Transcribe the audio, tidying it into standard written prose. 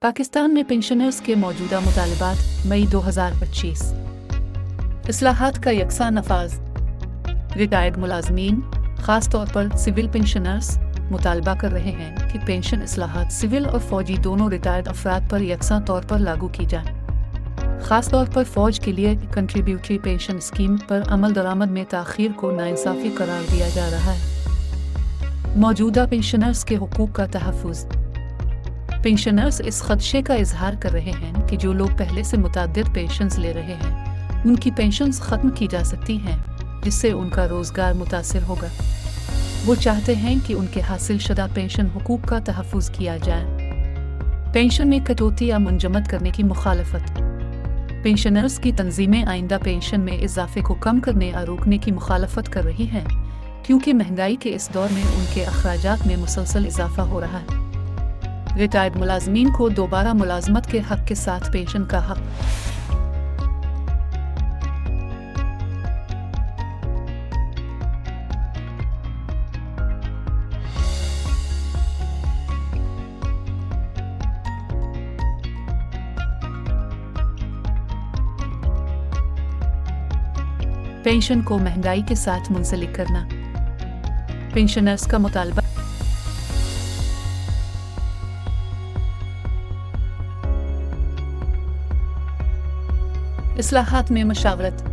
पाकिस्तान में पेंशनर्स के मौजूदा मुतालबात मई 2025। इस्लाहात का यकसा नफाज। रिटायर्ड मुलाजमीन ख़ास तौर पर सिविल पेंशनर्स मुतालबा कर रहे हैं कि पेंशन इस्लाहात सिविल और फ़ौजी दोनों रिटायर्ड अफराद पर यकसा तौर पर लागू की जाए। ख़ास तौर पर फ़ौज के लिए कंट्रीब्यूटरी पेंशन स्कीम पर अमल दरामद में ताख़ीर को नाइंसाफ़ी करार दिया जा रहा है। मौजूदा पेंशनर्स के हुकूक़ का तहफ़्फ़ुज़। पेंशनर्स इस खदशे का इजहार कर रहे हैं कि जो लोग पहले से मुतअद्दिद पेंशन्स ले रहे हैं उनकी पेंशन्स ख़त्म की जा सकती हैं, जिससे उनका रोज़गार मुतासिर होगा। वो चाहते हैं कि उनके हासिल शुदा पेंशन हुकूक का तहफ़्फ़ुज़ किया जाए। पेंशन में कटौती या मुंजमद करने की मुखालफत। पेंशनर्स की तंजीमें आइंदा पेंशन में इजाफे को कम करने या रोकने की मुखालफत कर रही हैं, क्योंकि महंगाई के इस दौर में उनके अखराजात में मुसलसल इजाफा हो रहा है। रिटायर्ड मुलाजमीन को दोबारा मुलाजमत के हक के साथ पेंशन का हक। पेंशन को महंगाई के साथ मुंसलिक करना। पेंशनर्स का मुतालबा इस्लाहात में मशावरत।